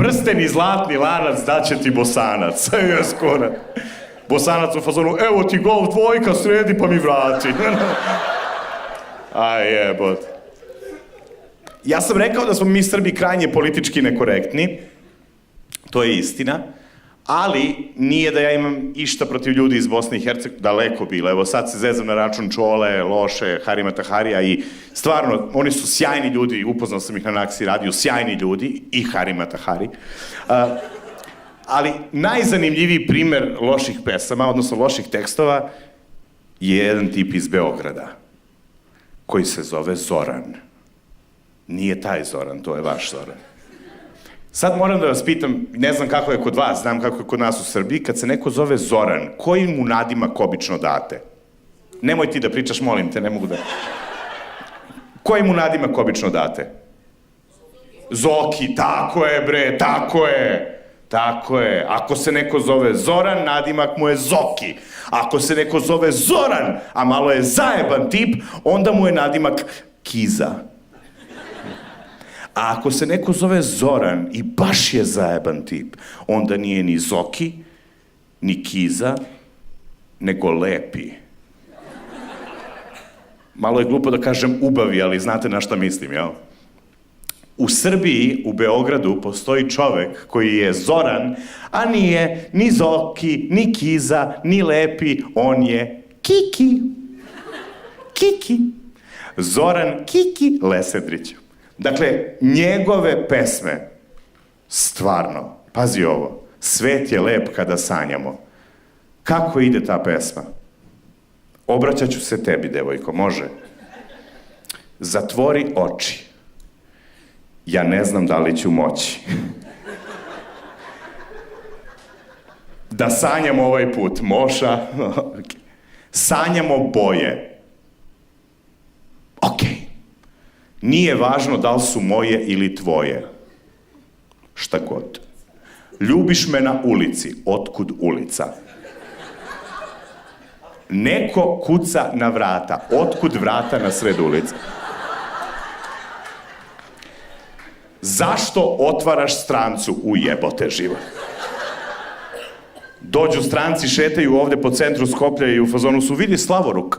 prsten i zlatni lanac daće ti Bosanac. Skoro. Bosanac u fazonu, evo ti golf dvojka, sredi pa mi vrati. Aj jebote. Ja sam rekao da smo mi Srbi krajnje politički nekorektni, to je istina, ali nije da ja imam išta protiv ljudi iz Bosne i Hercegovine, daleko bilo. Evo sad se zezam na račun Čole, Loše, Harima Taharija i stvarno, oni su sjajni ljudi, upoznao sam ih na Naksi radiju, sjajni ljudi i Harima Tahari. Ali najzanimljiviji primer loših pesama, odnosno loših tekstova, je jedan tip iz Beograda, koji se zove Zoran. Nije taj Zoran, to je vaš Zoran. Sad moram da vas pitam, ne znam kako je kod vas, znam kako je kod nas u Srbiji, kad se neko zove Zoran, koji mu nadimak obično date? Nemoj ti da pričaš, molim te, ne mogu da... Koji mu nadimak obično date? Zoki, tako je bre, tako je. Tako je. Ako se neko zove Zoran, nadimak mu je Zoki. Ako se neko zove Zoran, a malo je zajeban tip, onda mu je nadimak Kiza. A ako se neko zove Zoran i baš je zajeban tip, onda nije ni Zoki, ni Kiza, nego Lepi. Malo je glupo da kažem ubavi, ali znate na šta mislim, jel? U Srbiji, u Beogradu, postoji čovek koji je Zoran, a nije ni Zoki, ni Kiza, ni Lepi, on je Kiki. Kiki. Zoran Kiki Lesedrić. Dakle, njegove pesme, stvarno, pazi ovo, svet je lep kada sanjamo. Kako ide ta pesma? Obraćat ću se tebi, devojko, može? Zatvori oči. Ja ne znam da li ću moći. Da sanjamo ovaj put, Moša. Sanjamo boje. Okej. Nije važno da li su moje ili tvoje. Šta god. Ljubiš me na ulici. Otkud ulica? Neko kuca na vrata. Otkud vrata na sred ulice? Zašto otvaraš strancu? Ujebote život. Dođu stranci, šetaju ovde po centru Skoplja i u fazonu su, vidi Slavoruk.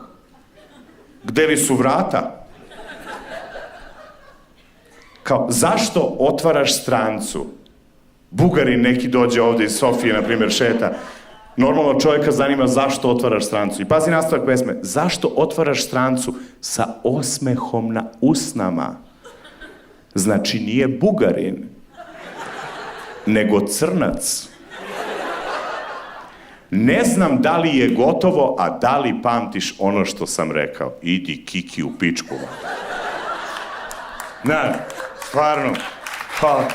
Gde li su vrata? Kao, zašto otvaraš strancu? Bugarin neki dođe ovde iz Sofije, na primjer, šeta. Normalno čovjeka zanima zašto otvaraš strancu. I pazi nastavak pesme. Zašto otvaraš strancu? Sa osmehom na usnama. Znači nije Bugarin, nego Crnac. Ne znam da li je gotovo, a da li pamtiš ono što sam rekao. Idi Kiki u pičku. Na, stvarno. Hvala.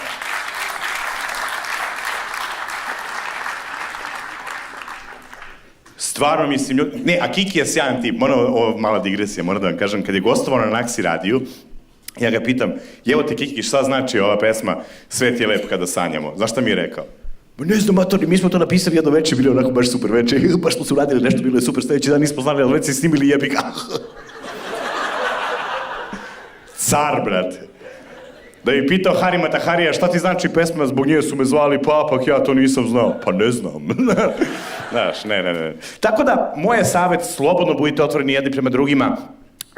Stvarno mislim, ne, a Kiki je sjajan tip, ovo mala digresija, moram da vam kažem, kad je gostovao na Naksi radiju, ja ga pitam, evo te Kiki, šta znači ova pesma Svet je lep kada sanjamo? Znaš šta mi je rekao? Ne znam, matori, mi smo to napisali jedno veče, bilo je onako baš super veče, baš smo se uradili nešto, bilo je super, sledeći dan nismo znali, ali već se snimili jebi ga. Car, brate. Da bi pitao Harima Taharija, šta ti znači pesma, zbog nje su me zvali papak, ja to nisam znao. Pa ne znam. Znaš, ne. Tako da, moj je savjet, slobodno budite otvoreni jedni prema drugima.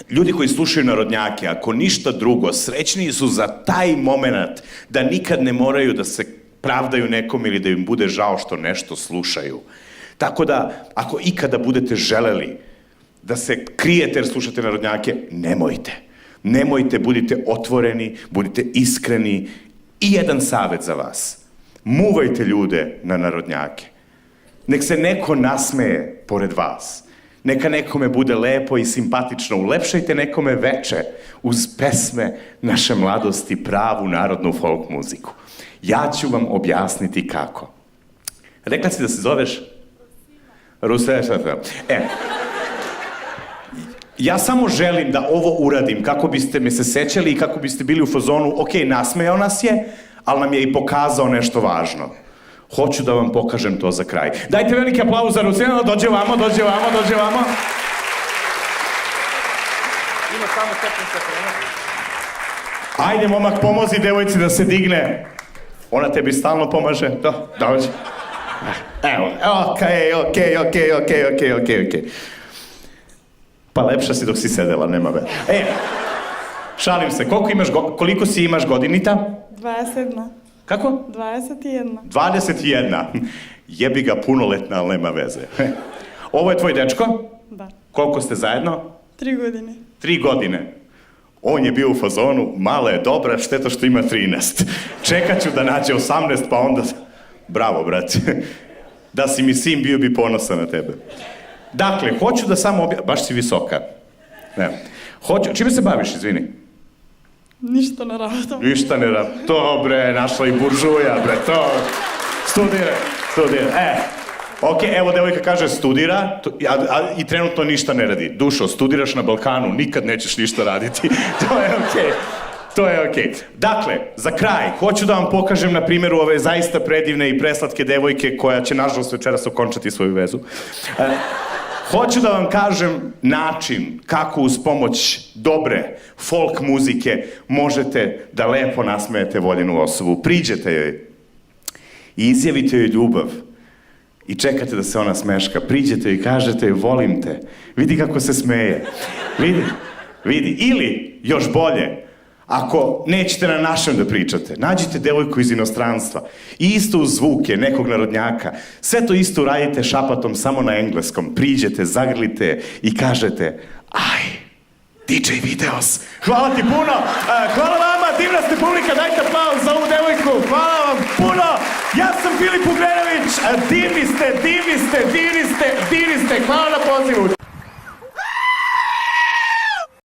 Ljudi koji slušaju narodnjake, ako ništa drugo, srećniji su za taj moment da nikad ne moraju da se pravdaju nekom ili da im bude žao što nešto slušaju. Tako da, ako ikada budete želeli da se krijete jer slušate narodnjake, nemojte. Nemojte, budite otvoreni, budite iskreni. I jedan savjet za vas. Muvajte ljude na narodnjake. Nek se neko nasmeje pored vas. Neka nekome bude lepo i simpatično. Ulepšajte nekome veče uz pesme naše mladosti, pravu narodnu folk muziku. Ja ću vam objasniti kako. Rekla si da se zoveš? Rusina. Ja samo želim da ovo uradim kako biste me se sećali i kako biste bili u fazonu, ok, nasmejao nas je, ali nam je i pokazao nešto važno. Hoću da vam pokažem to za kraj. Dajte veliki aplauz za Rusina, dođe vamo. Ima samo 15 sekundi. Ajde, momak, pomozi devojci da se digne. Ona tebi stalno pomaže? Dođi. Evo, okej. Pa lepša si dok si sedela, nema veze. Šalim se, koliko si imaš godinita? 21. Kako? 21. 21. Jebi ga punoletna, ali nema veze. Ovo je tvoj dečko? Da. Koliko ste zajedno? 3 godine. 3 godine. On je bio u fazonu, mala je dobra, šteta što ima 13. Čekat ću da nađe 18, pa onda... Bravo, brate. Da si mi sin, bio bi ponosan na tebe. Dakle, hoću da samo baš si visoka. Ne. Čime se baviš, izvini? Ništa ne radim. Ništa ne radim. To, bre, našla i buržuja, bre, to. Studira. Ok, evo devojka kaže studira, i trenutno ništa ne radi. Dušo, studiraš na Balkanu, nikad nećeš ništa raditi. To je okej. Dakle, za kraj, hoću da vam pokažem na primjeru ove zaista predivne i preslatke devojke koja će, nažalost, večeras okončati svoju vezu. Hoću da vam kažem način kako uz pomoć dobre folk muzike možete da lepo nasmejete voljenu osobu. Priđete joj i izjavite joj ljubav i čekate da se ona smeška. Priđete i kažete joj volim te. Vidi kako se smeje. Vidi. Ili, još bolje, ako nećete na našem da pričate, nađite devojku iz inostranstva i isto uz zvuke nekog narodnjaka. Sve to isto radite šapatom samo na engleskom. Priđete, zagrlite i kažete aj, DJ Videos. Hvala ti puno. Hvala vama, divna ste publika, dajte aplauz za ovu devojku. Hvala vam puno. Ja sam Filip Ugrenović. Divni ste. Hvala na pozivu.